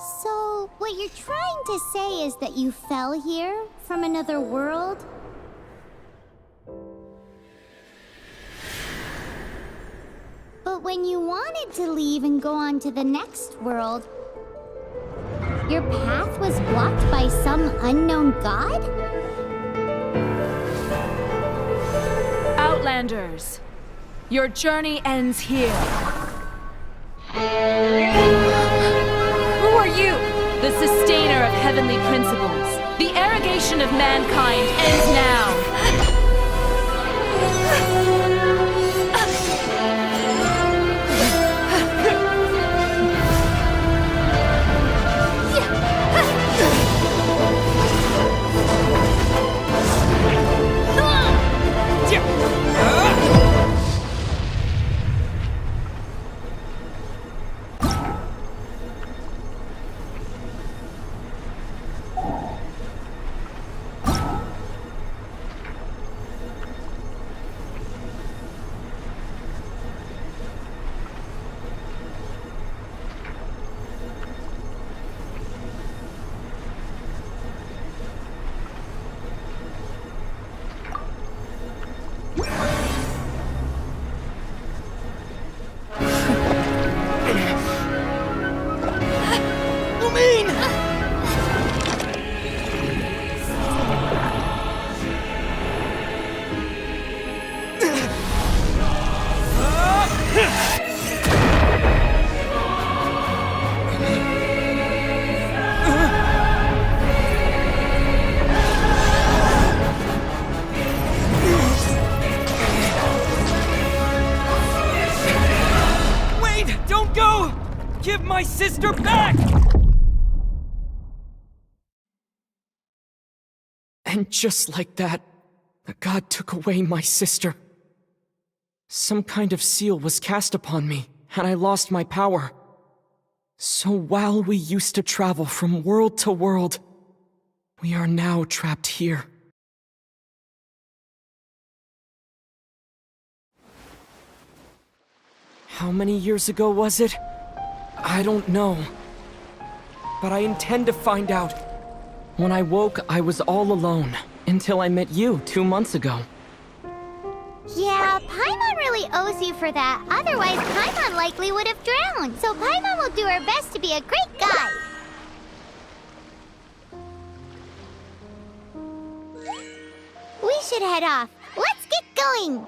So, what you're trying to say is that you fell here from another world? But when you wanted to leave and go on to the next world, your path was blocked by some unknown god? Outlanders, your journey ends here. Who are you? The sustainer of heavenly principles. The arrogation of mankind ends now. Don't go! Give my sister back! And just like that, the god took away my sister. Some kind of seal was cast upon me, and I lost my power. So while we used to travel from world to world, we are now trapped here. How many years ago was it? I don't know. But I intend to find out. When I woke, I was all alone, until I met you 2 months ago. Yeah, Paimon really owes you for that. Otherwise, Paimon likely would have drowned. So Paimon will do her best to be a great guide. We should head off. Let's get going!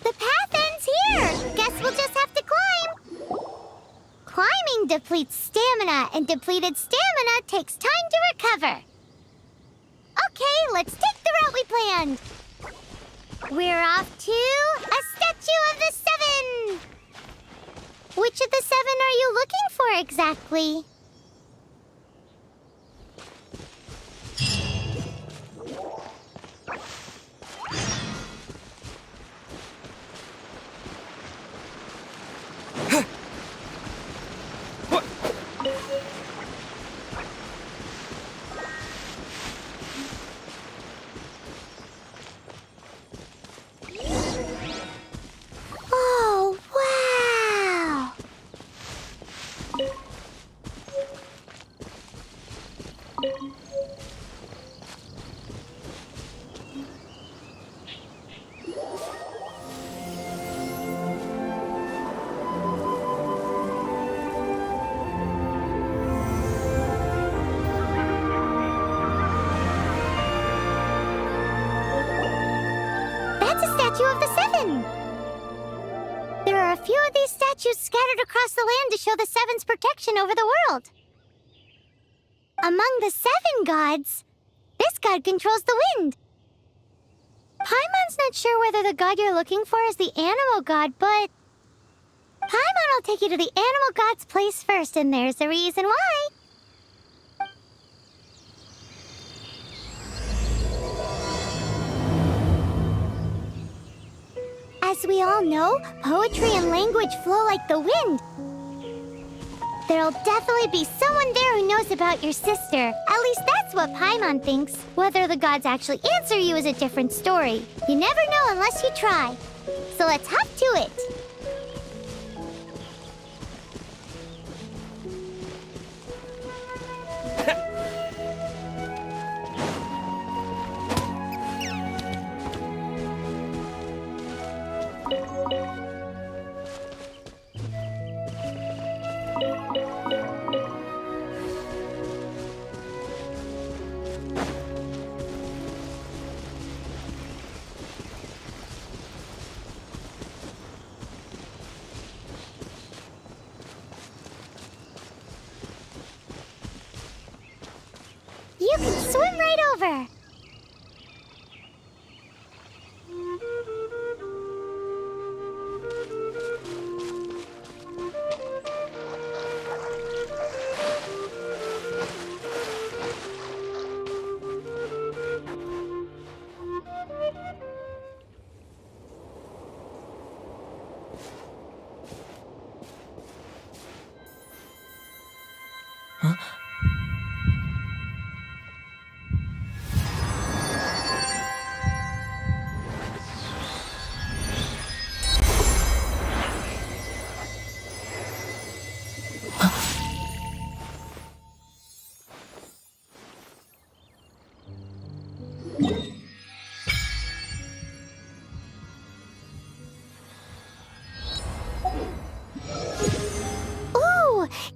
The path ends here! Guess we'll just have to climb! Climbing depletes stamina, and depleted stamina takes time to recover. Okay, let's take the route we planned! We're off to a Statue of the Seven! Which of the seven are you looking for exactly? Oh, wow! That's a statue of the seven! There are a few of these statues scattered across the land to show the Seven's protection over the world. Among the seven gods, this god controls the wind. Paimon's not sure whether the god you're looking for is the animal god, but Paimon will take you to the animal god's place first, and there's the reason why. As we all know, poetry and language flow like the wind. There'll definitely be someone there who knows about your sister. At least that's what Paimon thinks. Whether the gods actually answer you is a different story. You never know unless you try. So let's hop to it. You can swim right over.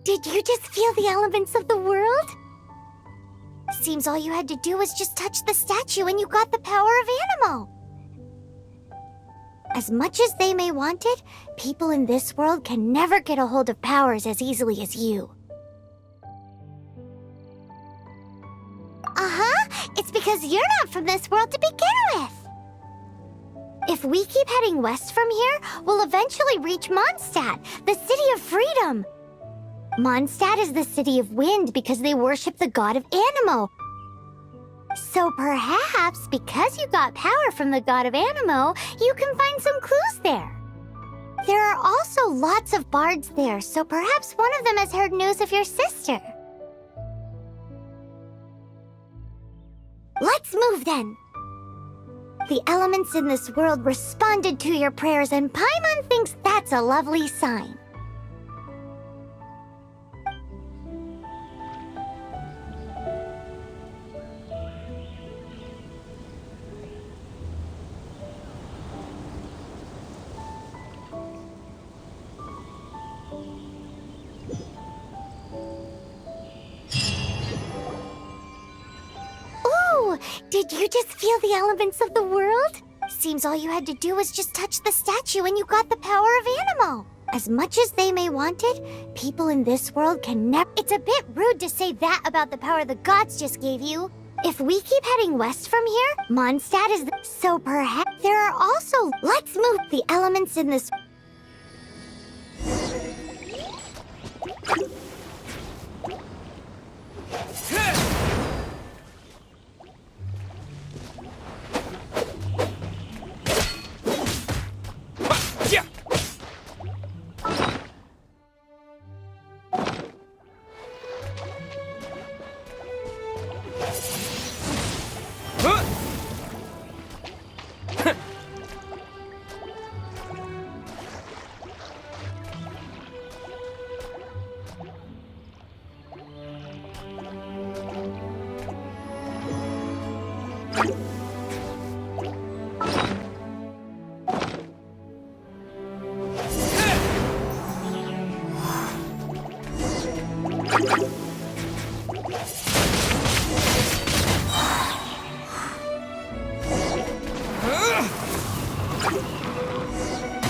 Did you just feel the elements of the world? Seems all you had to do was just touch the statue and you got the power of Animo. As much as they may want it, people in this world can never get a hold of powers as easily as you. It's because you're not from this world to begin with. If we keep heading west from here, we'll eventually reach Mondstadt, the city of freedom. Mondstadt is the city of wind because they worship the god of Animo. So perhaps, because you got power from the god of Animo, you can find some clues there. There are also lots of bards there, so perhaps one of them has heard news of your sister. Let's move then. The elements in this world responded to your prayers, and Paimon thinks that's a lovely sign. Ooh, Wow! Did you just feel the elements of the world? Seems all you had to do was just touch the statue and you got the power of Animo. As much as they may want it, people in this world can never— It's a bit rude to say that about the power the gods just gave you. If we keep heading west from here, Mondstadt is so perhaps there are also— Let's move the elements in this— Yeah.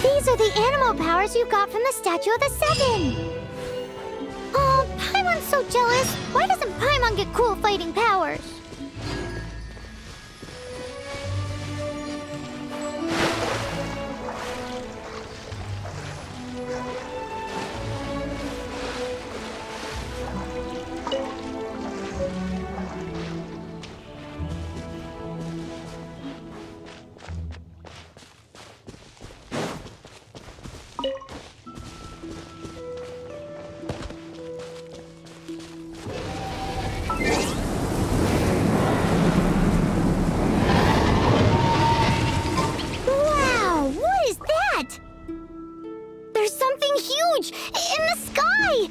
These are the animal powers you got from the Statue of the Seven! Oh, Paimon's so jealous! Why doesn't Paimon get cool fighting powers? Wow! What is that? There's something huge in the sky!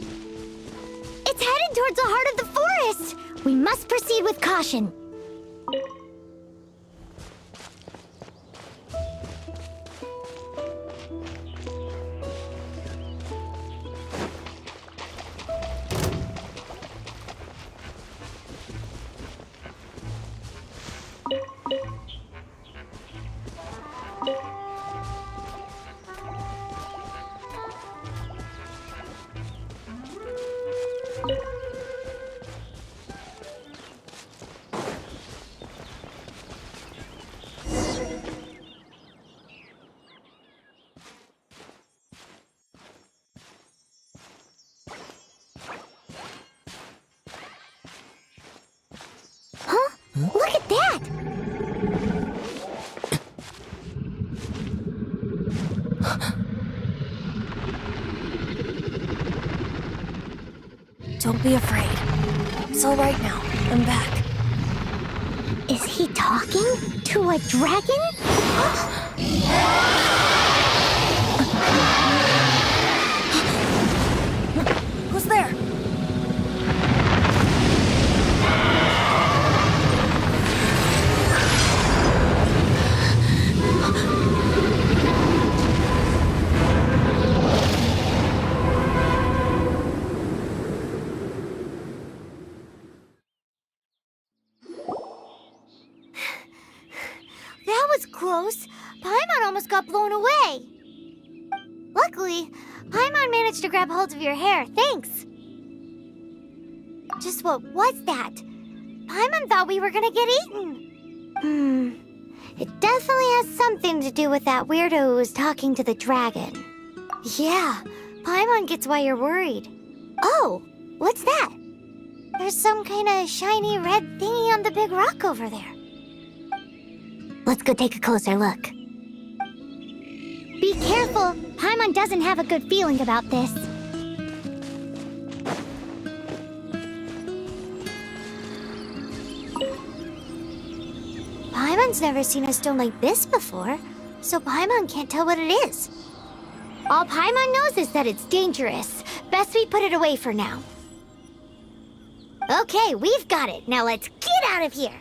It's headed towards the heart of the forest! We must proceed with caution. Huh? Look at that! Don't be afraid. It's all right now. I'm back. Is he talking to a dragon? Who's there? That was close. Paimon almost got blown away. Luckily, Paimon managed to grab hold of your hair. Thanks. Just what was that? Paimon thought we were gonna get eaten. It definitely has something to do with that weirdo who was talking to the dragon. Yeah, Paimon gets why you're worried. Oh, what's that? There's some kind of shiny red thingy on the big rock over there. Let's go take a closer look. Be careful! Paimon doesn't have a good feeling about this. Paimon's never seen a stone like this before, so Paimon can't tell what it is. All Paimon knows is that it's dangerous. Best we put it away for now. Okay, we've got it. Now let's get out of here!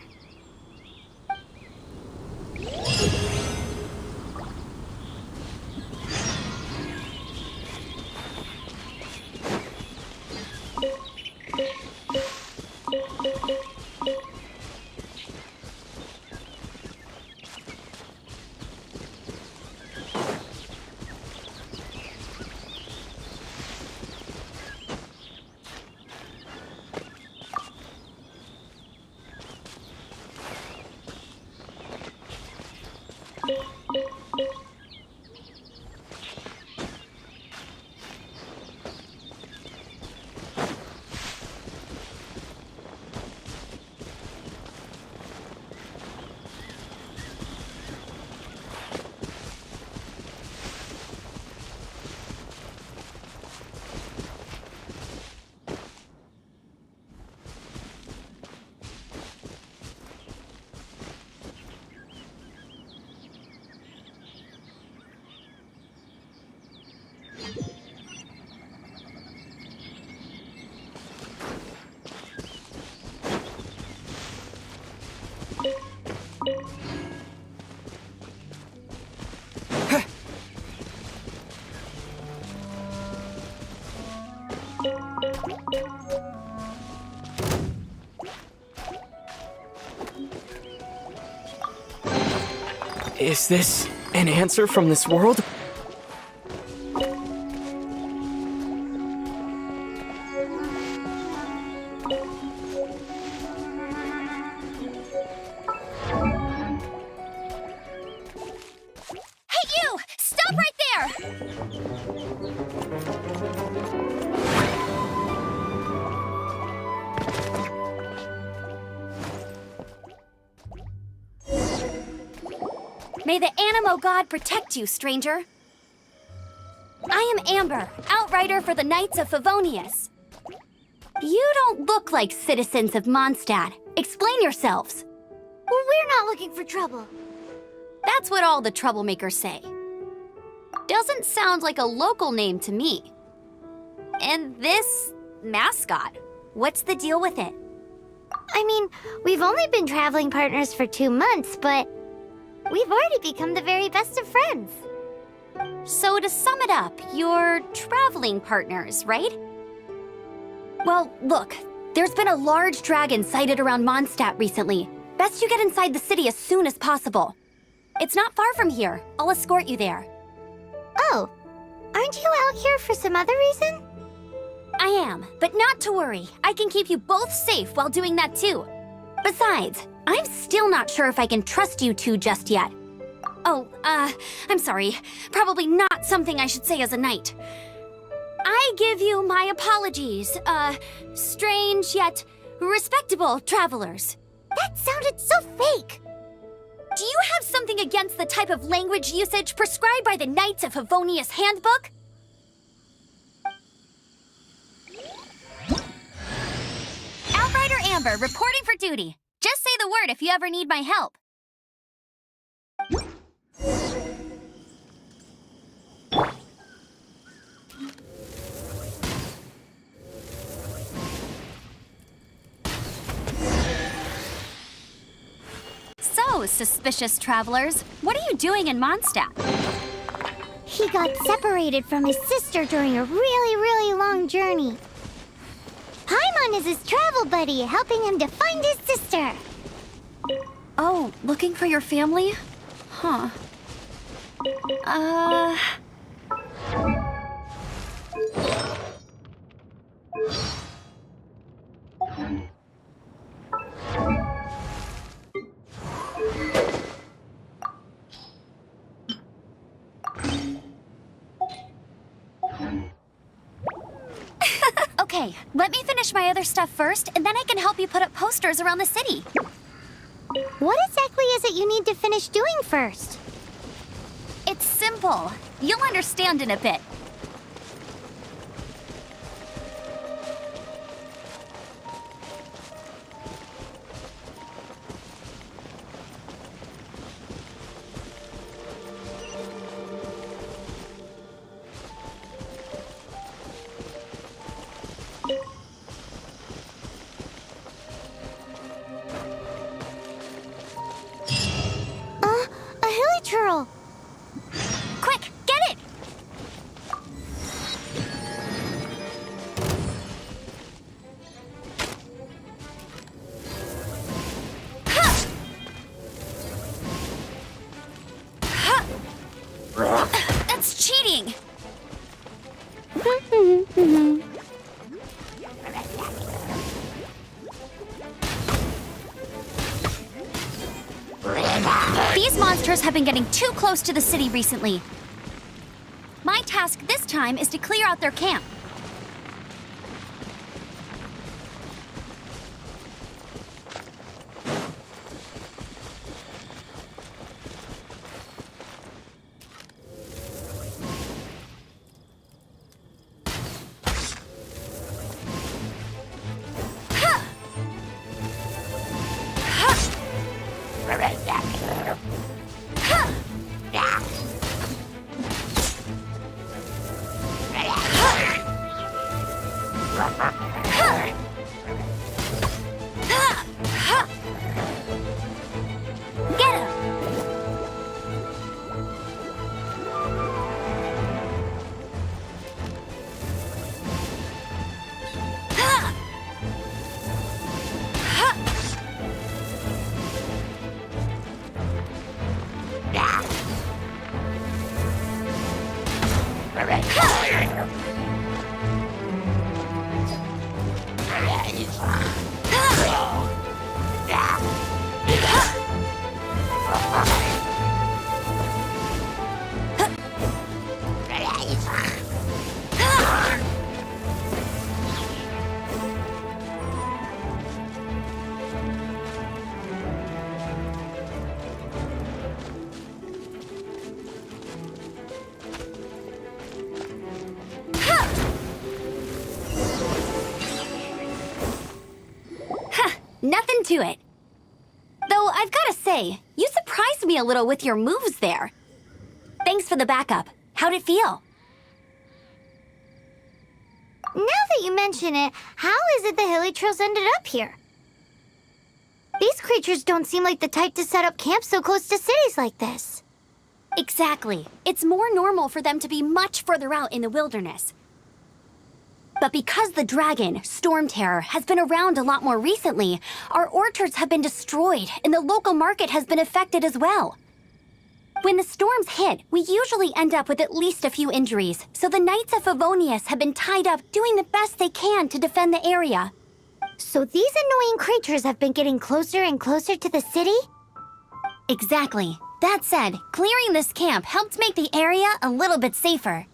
Is this an answer from this world? Hey, you! Stop right there! May the Animo God protect you, stranger. I am Amber, outrider for the Knights of Favonius. You don't look like citizens of Mondstadt. Explain yourselves. Well, we're not looking for trouble. That's what all the troublemakers say. Doesn't sound like a local name to me. And this mascot, what's the deal with it? I mean, we've only been traveling partners for 2 months, but we've already become the very best of friends. So to sum it up, you're traveling partners, right? Well, look, there's been a large dragon sighted around Mondstadt recently. Best you get inside the city as soon as possible. It's not far from here. I'll escort you there. Oh, aren't you out here for some other reason? I am, but not to worry. I can keep you both safe while doing that too. Besides, I'm still not sure if I can trust you two just yet. Oh, I'm sorry. Probably not something I should say as a knight. I give you my apologies, strange yet respectable travelers. That sounded so fake. Do you have something against the type of language usage prescribed by the Knights of Favonius Handbook? Outrider Amber, reporting for duty. Just say the word if you ever need my help. So, suspicious travelers, what are you doing in Mondstadt? He got separated from his sister during a really long journey. Paimon is his travel buddy, helping him to find his sister. Oh, looking for your family? Huh. Okay, let me finish my other stuff first, and then I can help you put up posters around the city. What exactly is it you need to finish doing first? It's simple. You'll understand in a bit. A hilly churl. Quick, get it! That's cheating! These monsters have been getting too close to the city recently. My task this time is to clear out their camp. Nothing to it. Though I've gotta say, you surprised me a little with your moves there. Thanks for the backup. How'd it feel? Now that you mention it, how is it the Hilichurls ended up here? These creatures don't seem like the type to set up camp so close to cities like this. Exactly. It's more normal for them to be much further out in the wilderness. But because the dragon, Storm Terror, has been around a lot more recently, our orchards have been destroyed and the local market has been affected as well. When the storms hit, we usually end up with at least a few injuries, so the Knights of Favonius have been tied up doing the best they can to defend the area. So these annoying creatures have been getting closer and closer to the city? Exactly. That said, clearing this camp helped make the area a little bit safer.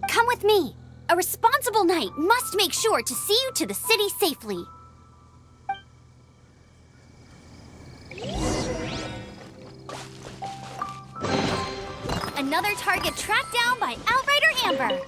Come with me. A responsible knight must make sure to see you to the city safely. Another target tracked down by Outrider Amber.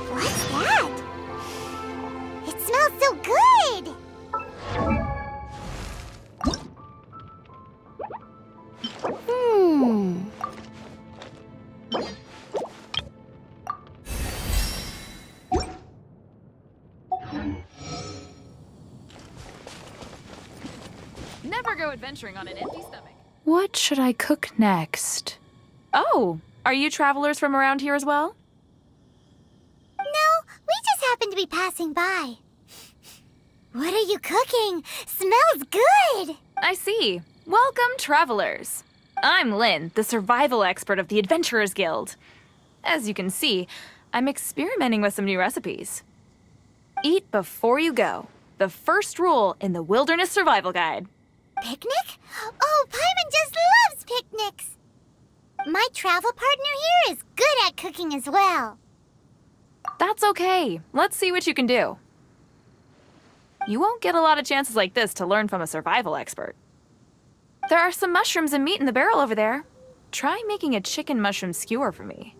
What's that? It smells so good! Never go adventuring on an empty stomach. What should I cook next? Oh, are you travelers from around here as well? No, we just happen to be passing by. What are you cooking? Smells good! I see. Welcome, travelers. I'm Lynn, the survival expert of the Adventurers Guild. As you can see, I'm experimenting with some new recipes. Eat before you go. The first rule in the Wilderness Survival Guide. Picnic? Oh, Paimon just loves picnics! My travel partner here is good at cooking as well. That's okay. Let's see what you can do. You won't get a lot of chances like this to learn from a survival expert. There are some mushrooms and meat in the barrel over there. Try making a chicken mushroom skewer for me.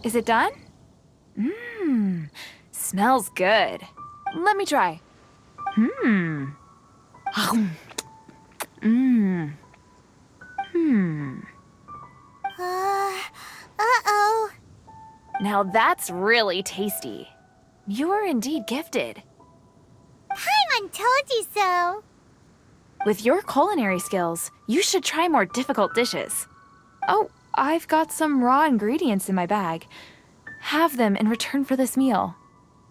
Is it done? Mmm, smells good. Let me try. Mmm. Mmm. Hmm. Uh-oh. Now that's really tasty. You're indeed gifted. Paimon told you so. With your culinary skills, you should try more difficult dishes. Oh, I've got some raw ingredients in my bag. Have them in return for this meal.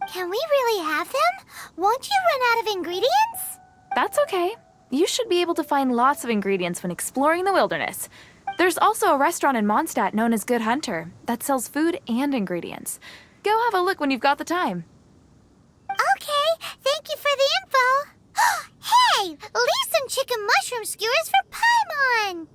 Can we really have them? Won't you run out of ingredients? That's okay. You should be able to find lots of ingredients when exploring the wilderness. There's also a restaurant in Mondstadt known as Good Hunter that sells food and ingredients. Go have a look when you've got the time. Okay, thank you for the info. Hey, leave some chicken mushroom skewers for Paimon.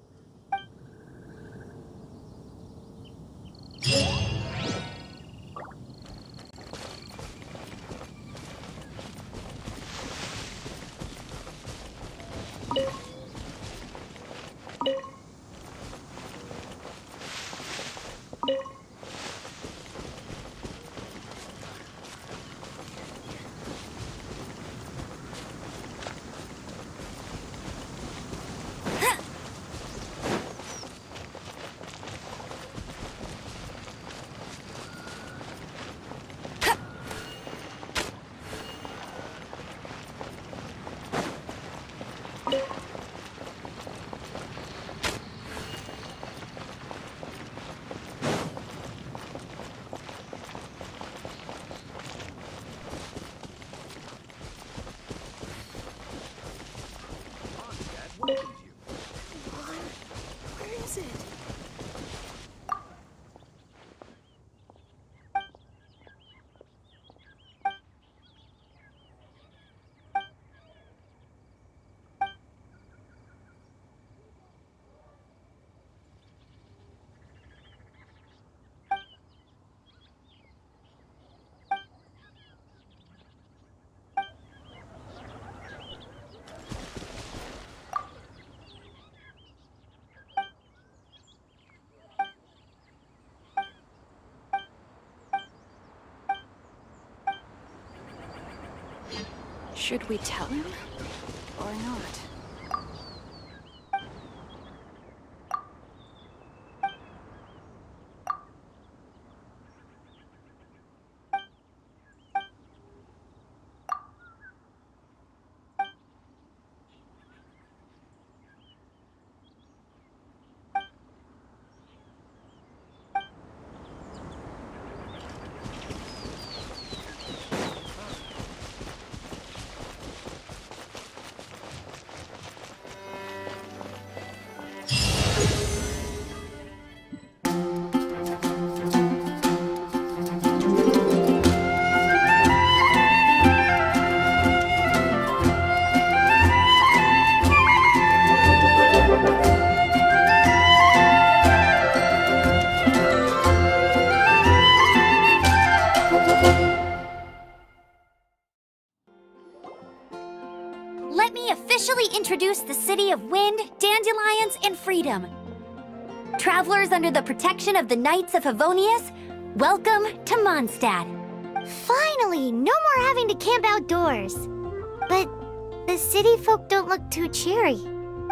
Should we tell him? Or not? Let me officially introduce the city of wind, dandelions, and freedom. Travelers under the protection of the Knights of Favonius, welcome to Mondstadt. Finally, no more having to camp outdoors. But the city folk don't look too cheery.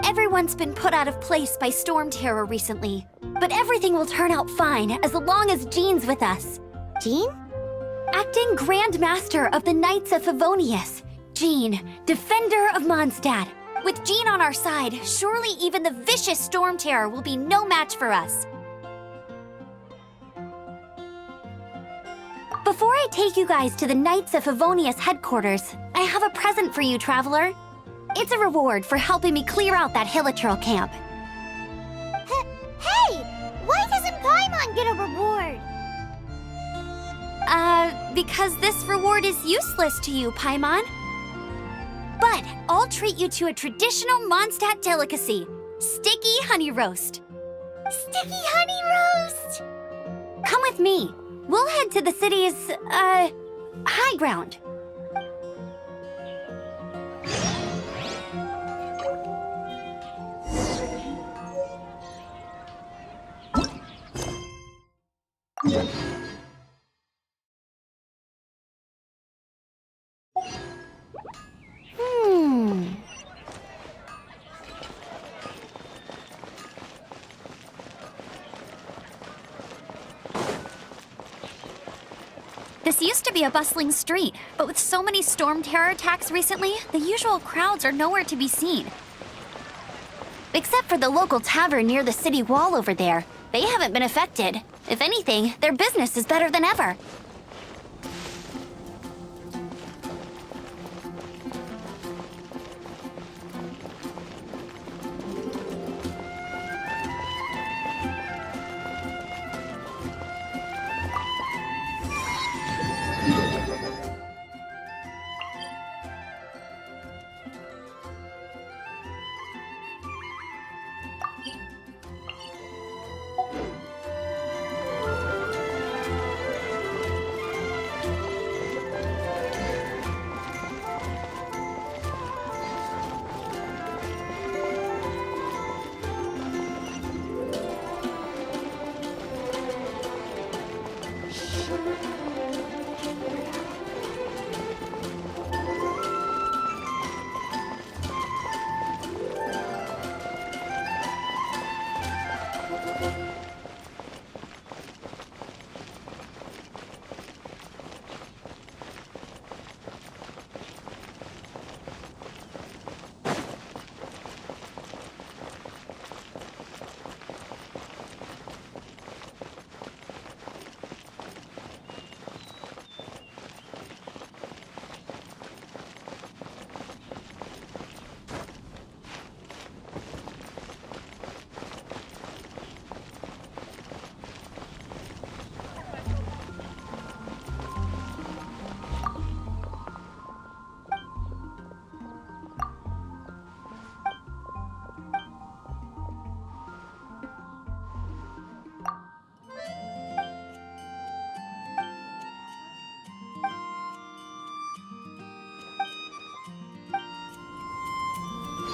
Everyone's been put out of place by storm terror recently, but everything will turn out fine as long as Jean's with us. Jean? Acting Grand Master of the Knights of Favonius, Jean, Defender of Mondstadt. With Jean on our side, surely even the vicious storm terror will be no match for us. Before I take you guys to the Knights of Favonius headquarters, I have a present for you, Traveler. It's a reward for helping me clear out that Hilichurl camp. Hey! Why doesn't Paimon get a reward? Because this reward is useless to you, Paimon. But I'll treat you to a traditional Mondstadt delicacy, sticky honey roast. Sticky honey roast! Come with me. We'll head to the city's, high ground. This used to be a bustling street, but with so many storm terror attacks recently, the usual crowds are nowhere to be seen. Except for the local tavern near the city wall over there. They haven't been affected. If anything, their business is better than ever.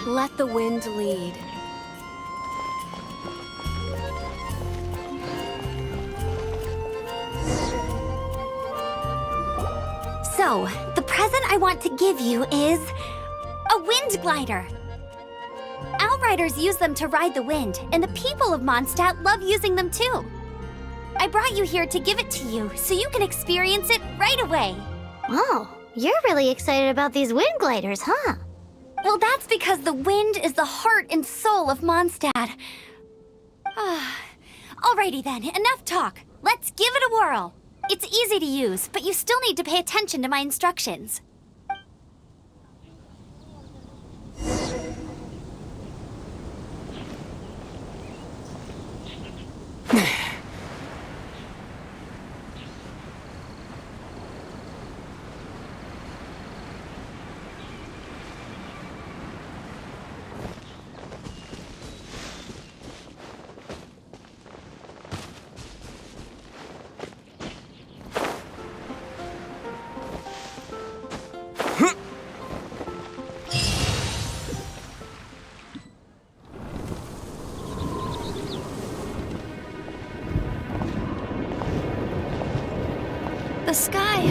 Let the wind lead. So, the present I want to give you is a wind glider. Outriders use them to ride the wind, and the people of Mondstadt love using them too. I brought you here to give it to you, so you can experience it right away. Oh, you're really excited about these wind gliders, huh? Well, that's because the wind is the heart and soul of Mondstadt. Alrighty then, enough talk. Let's give it a whirl. It's easy to use, but you still need to pay attention to my instructions. The sky.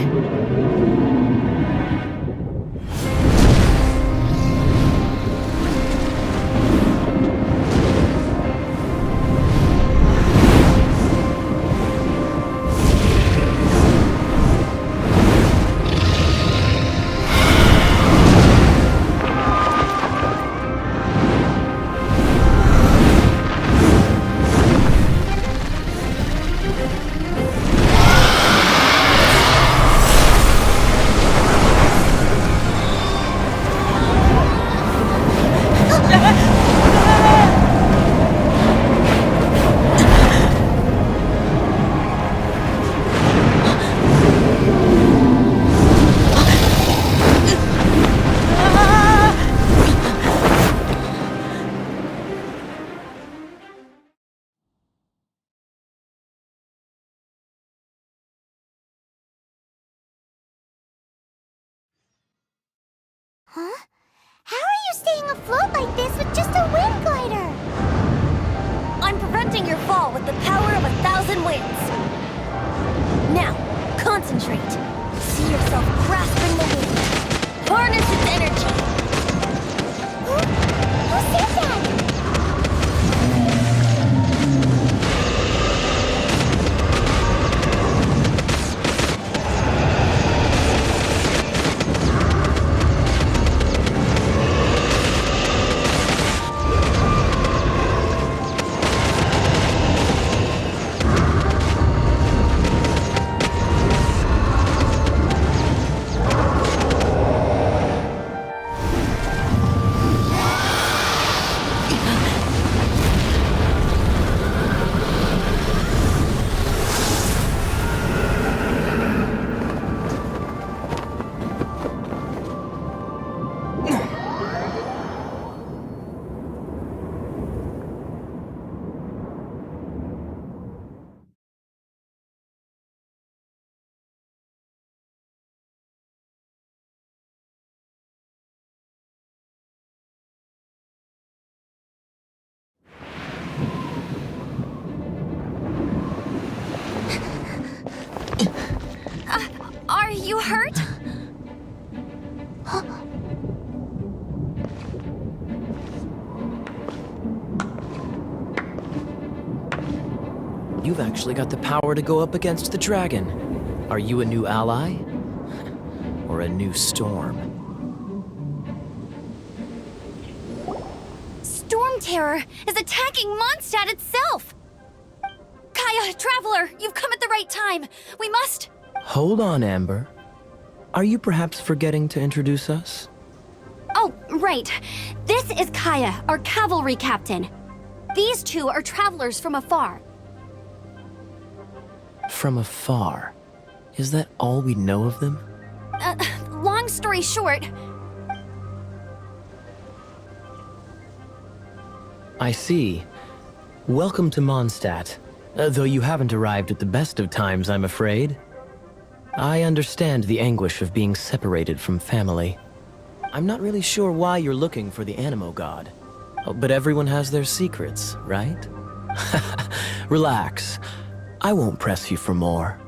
Huh? How are you staying afloat like this with just a wind glider? I'm preventing your fall with the power of 1,000 winds. Now, concentrate. See yourself grasping the wind. Harness its energy. Who said that? Are you hurt? You've actually got the power to go up against the dragon. Are you a new ally? Or a new storm? Storm Terror is attacking Mondstadt itself! Kaya, Traveler, you've come at the right time. We must... Hold on, Amber. Are you perhaps forgetting to introduce us? Oh, right. This is Kaya, our cavalry captain. These two are travelers from afar. From afar. Is that all we know of them? Long story short... I see. Welcome to Mondstadt. Though you haven't arrived at the best of times, I'm afraid. I understand the anguish of being separated from family. I'm not really sure why you're looking for the Animo God. But everyone has their secrets, right? Relax. I won't press you for more.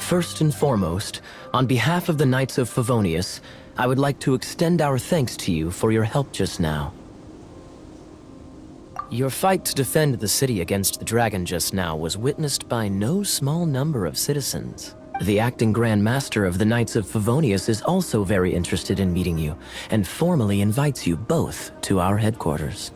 First and foremost, on behalf of the Knights of Favonius, I would like to extend our thanks to you for your help just now. Your fight to defend the city against the dragon just now was witnessed by no small number of citizens. The acting Grand Master of the Knights of Favonius is also very interested in meeting you, and formally invites you both to our headquarters.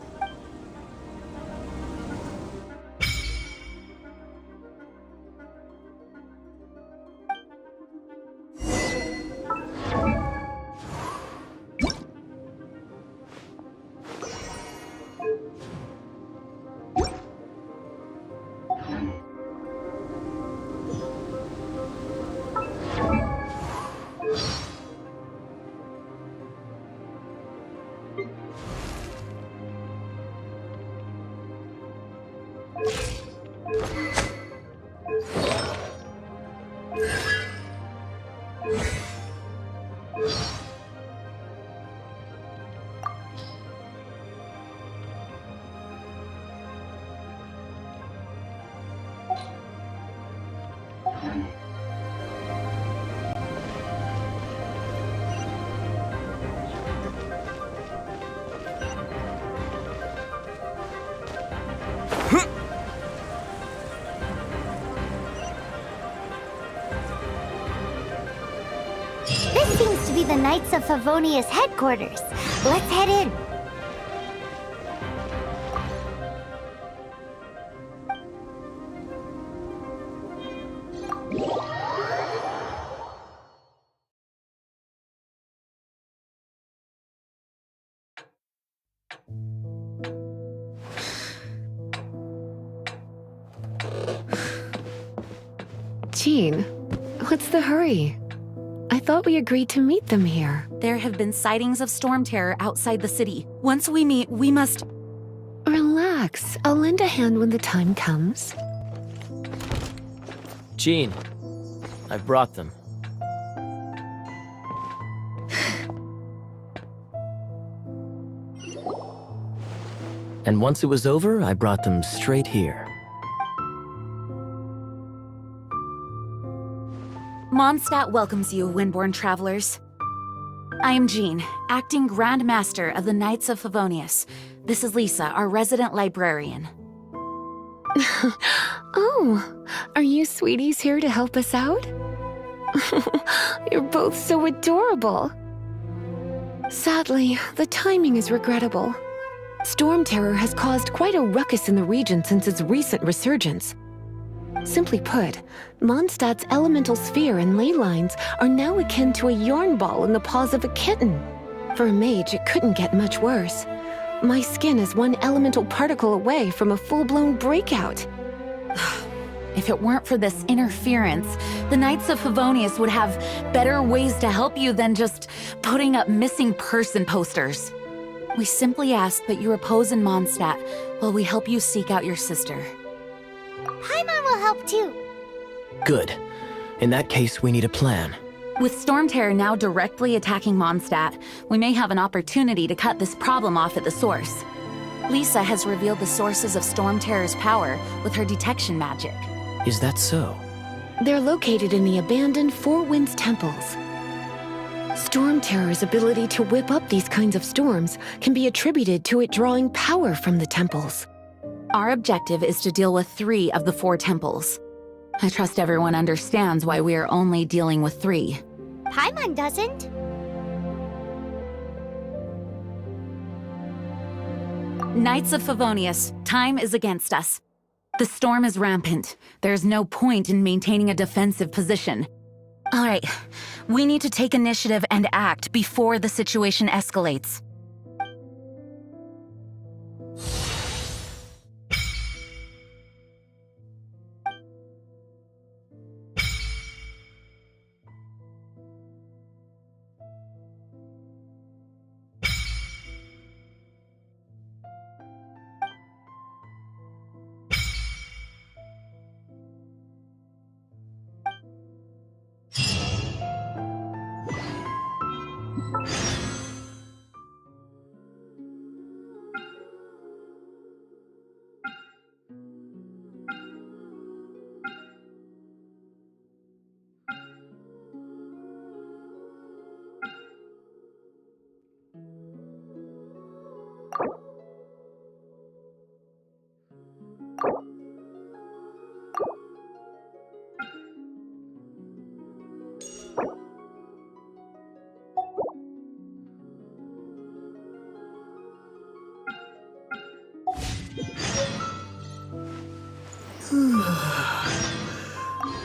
This seems to be the Knights of Favonius headquarters. Let's head in. Jean, what's the hurry? I thought we agreed to meet them here. There have been sightings of storm terror outside the city. Once we meet, we must... Relax. I'll lend a hand when the time comes. Jean, I've brought them. And once it was over, I brought them straight here. Mondstadt welcomes you, Windborn travelers. I am Jean, acting Grand Master of the Knights of Favonius. This is Lisa, our resident librarian. Oh, are you sweeties here to help us out? You're both so adorable. Sadly, the timing is regrettable. Storm terror has caused quite a ruckus in the region since its recent resurgence. Simply put, Mondstadt's elemental sphere and ley lines are now akin to a yarn ball in the paws of a kitten. For a mage, it couldn't get much worse. My skin is one elemental particle away from a full-blown breakout. If it weren't for this interference, the Knights of Favonius would have better ways to help you than just putting up missing person posters. We simply ask that you repose in Mondstadt while we help you seek out your sister. Paimon will help too. Good. In that case, we need a plan. With storm terror now directly attacking Mondstadt, we may have an opportunity to cut this problem off at the source. Lisa has revealed the sources of storm terror's power with her detection magic. Is that so? They're located in the abandoned Four Winds temples. Storm terror's ability to whip up these kinds of storms can be attributed to it drawing power from the temples. Our objective is to deal with 3 of the 4 temples. I trust everyone understands why we are only dealing with 3. Paimon doesn't. Knights of Favonius, time is against us. The storm is rampant. There's no point in maintaining a defensive position. All right, we need to take initiative and act before the situation escalates.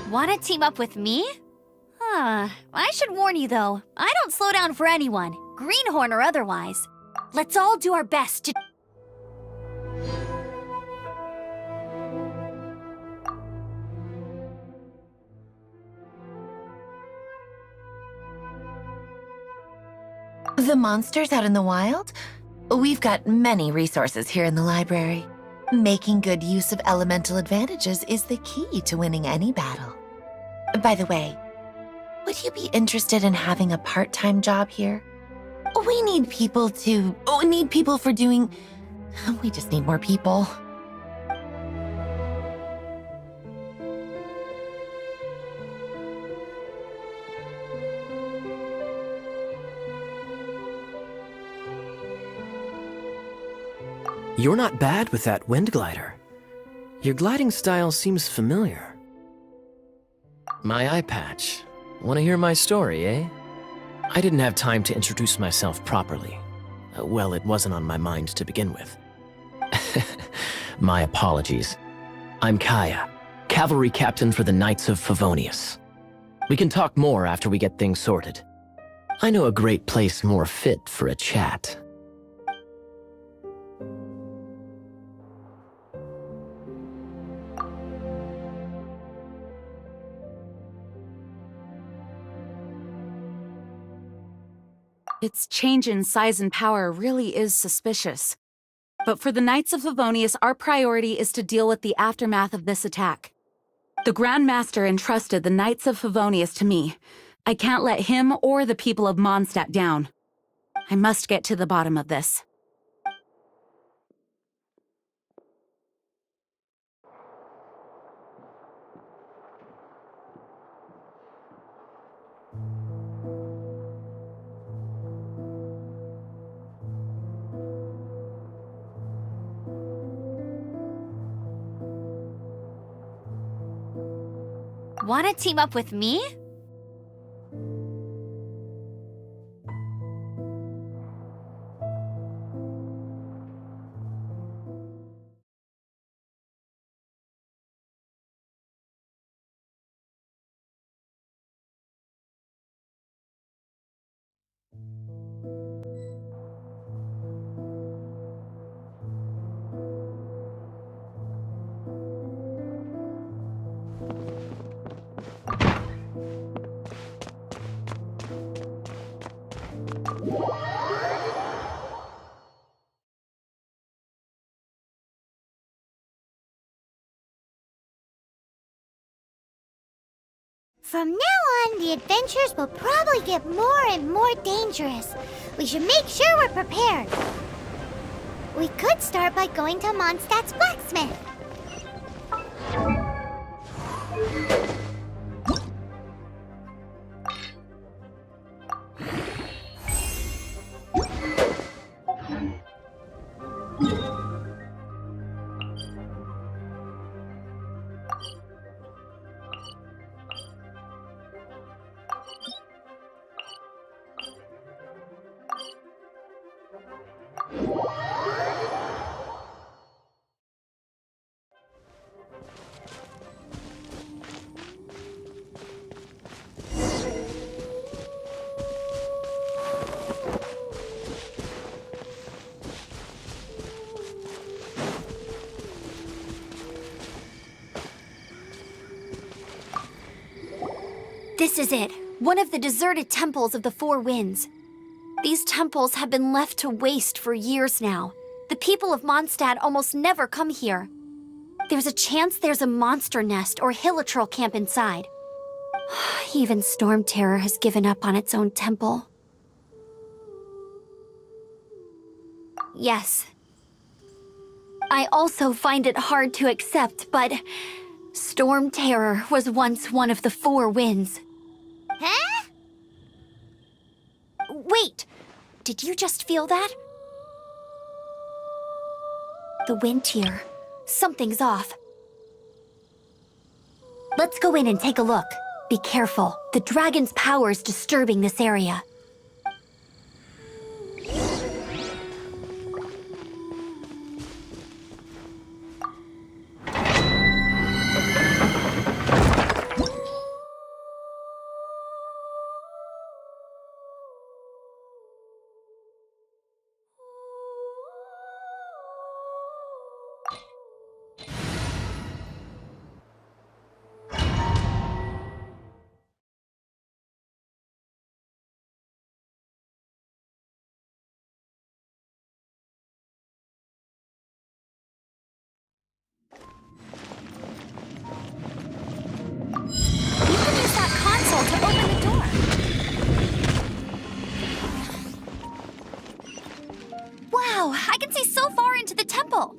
Wanna team up with me? I should warn you though, I don't slow down for anyone, greenhorn or otherwise. Let's all do our best to... The monsters out in the wild? We've got many resources here in the library. Making good use of elemental advantages is the key to winning any battle. By the way, would you be interested in having a part-time job here? We need people for doing... We just need more people. You're not bad with that wind glider. Your gliding style seems familiar. My eye patch. Want to hear my story, eh? I didn't have time to introduce myself properly. Well, it wasn't on my mind to begin with. My apologies. I'm Kaya, cavalry captain for the Knights of Favonius. We can talk more after we get things sorted. I know a great place more fit for a chat. Its change in size and power really is suspicious. But for the Knights of Favonius, our priority is to deal with the aftermath of this attack. The Grand Master entrusted the Knights of Favonius to me. I can't let him or the people of Mondstadt down. I must get to the bottom of this. Wanna team up with me? From now on, the adventures will probably get more and more dangerous. We should make sure we're prepared. We could start by going to Mondstadt's blacksmith. This is it, one of the deserted temples of the Four Winds. These temples have been left to waste for years now. The people of Mondstadt almost never come here. There's a chance there's a monster nest or hilitrol camp inside. Even Storm Terror has given up on its own temple. Yes. I also find it hard to accept, but Storm Terror was once one of the Four Winds. Huh? Wait! Did you just feel that? The wind here. Something's off. Let's go in and take a look. Be careful. The dragon's power is disturbing this area. Wow, I can see so far into the temple.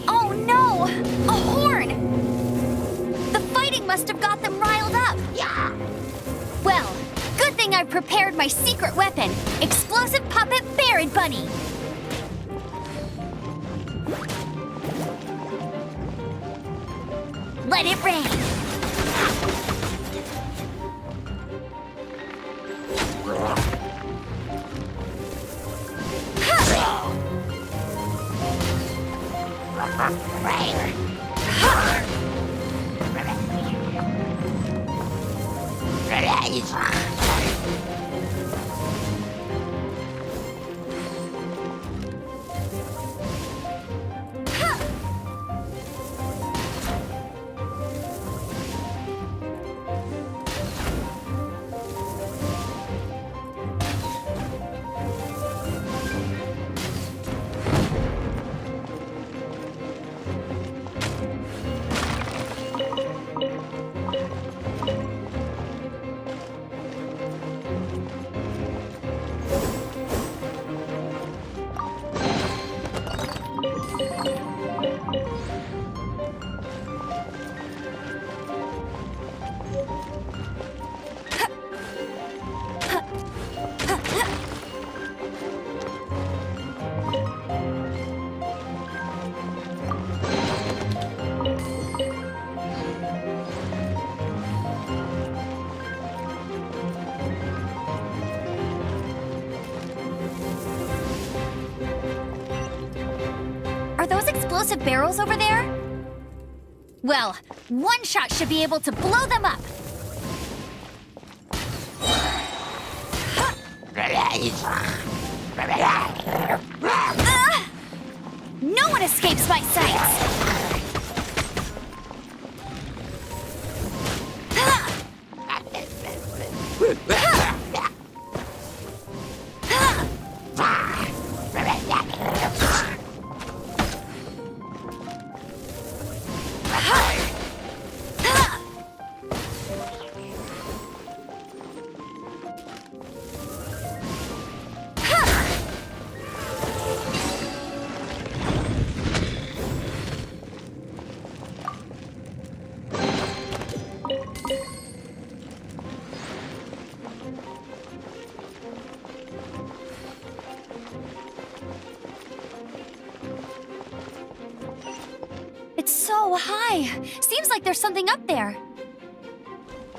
Oh no! A horn! The fighting must have got them riled up. Well, good thing I've prepared my secret weapon, explosive puppet Barrett Bunny. Let it rain. Are those explosive barrels over there? Well, one shot should be able to blow them up. No one escapes my sights! It's so high. Seems like there's something up there.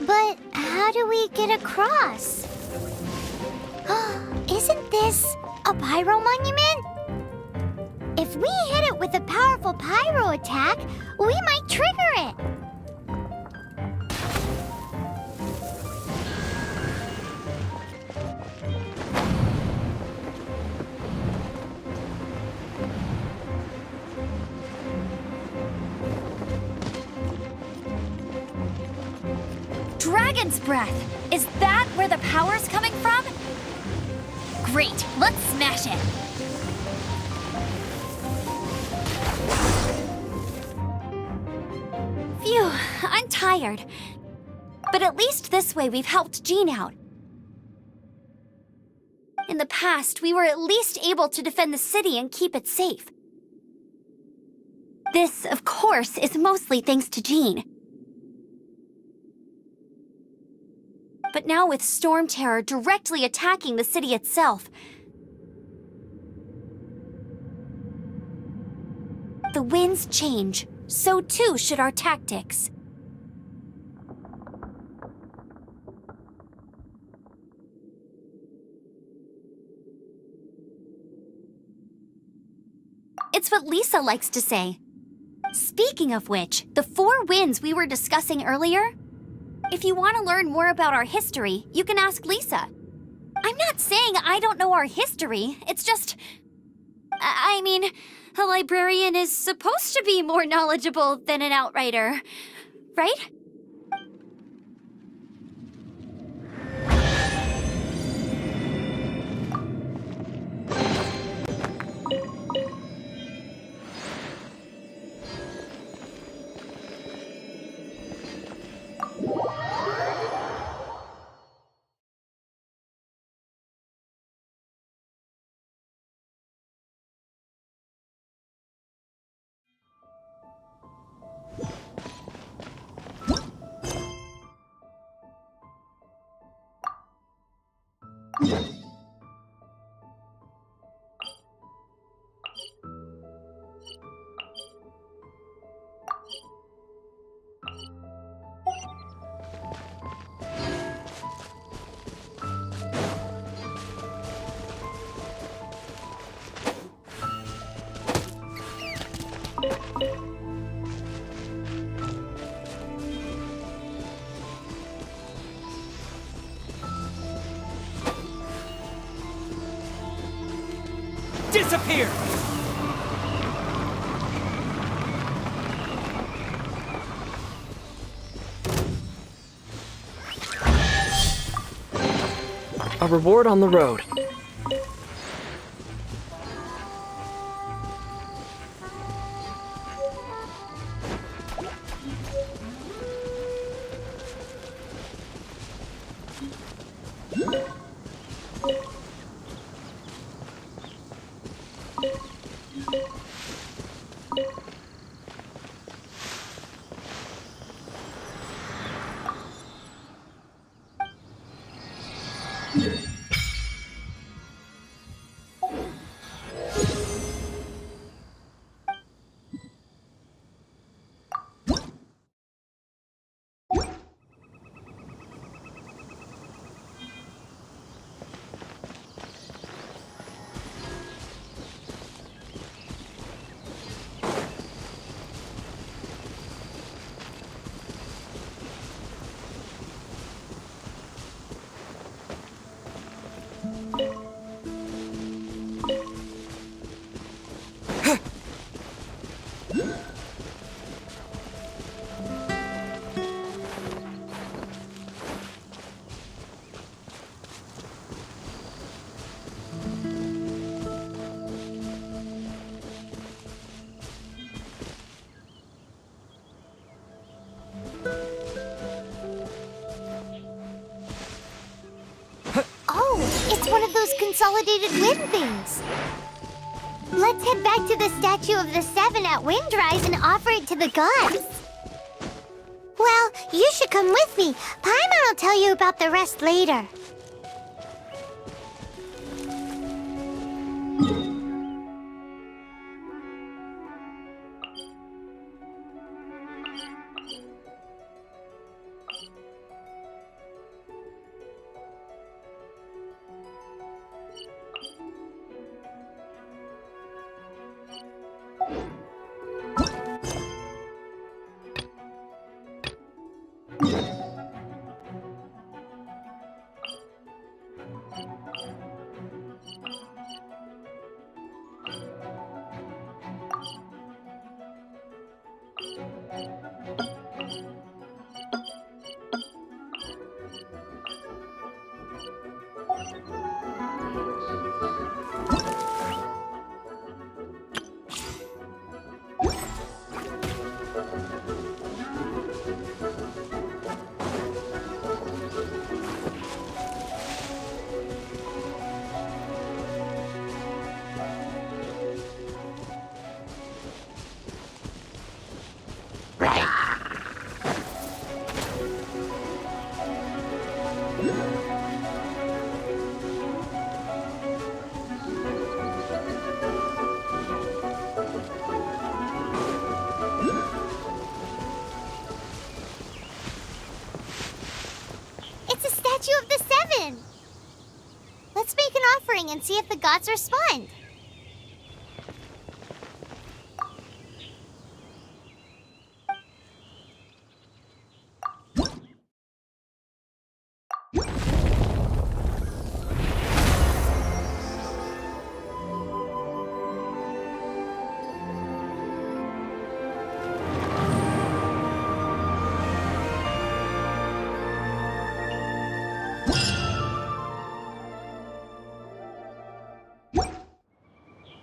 But how do we get across? Isn't this a pyro monument? If we hit it with a powerful pyro attack, we might trigger it. Dragon dragon's breath! Is that where the power's coming from? Great, let's smash it! Phew, I'm tired. But at least this way we've helped Jean out. In the past, we were at least able to defend the city and keep it safe. This, of course, is mostly thanks to Jean. But now with Storm Terror directly attacking the city itself, the winds change, so too should our tactics. It's what Lisa likes to say. Speaking of which, the 4 winds we were discussing earlier, if you want to learn more about our history, you can ask Lisa. I'm not saying I don't know our history, it's just... I mean, a librarian is supposed to be more knowledgeable than an outrider, right? Disappear! A reward on the road. It's one of those consolidated wind things. Let's head back to the statue of the 7 at Windrise and offer it to the gods. Well, you should come with me. Paimon will tell you about the rest later. statue of the seven. Let's make an offering and see if the gods respond.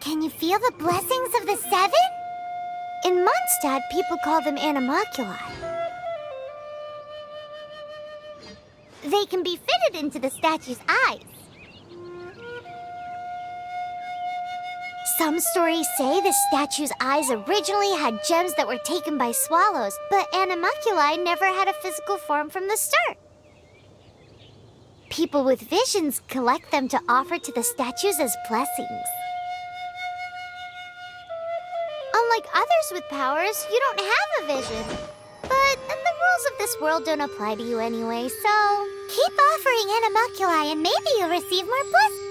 Can you feel the blessings of the seven? In Mondstadt, people call them animalculi. They can be fitted into the statue's eyes. Some stories say the statue's eyes originally had gems that were taken by swallows, but animalculi never had a physical form from the start. People with visions collect them to offer to the statues as blessings. Unlike others with powers, you don't have a vision. But the rules of this world don't apply to you anyway, so keep offering animalculi and maybe you'll receive more blessings.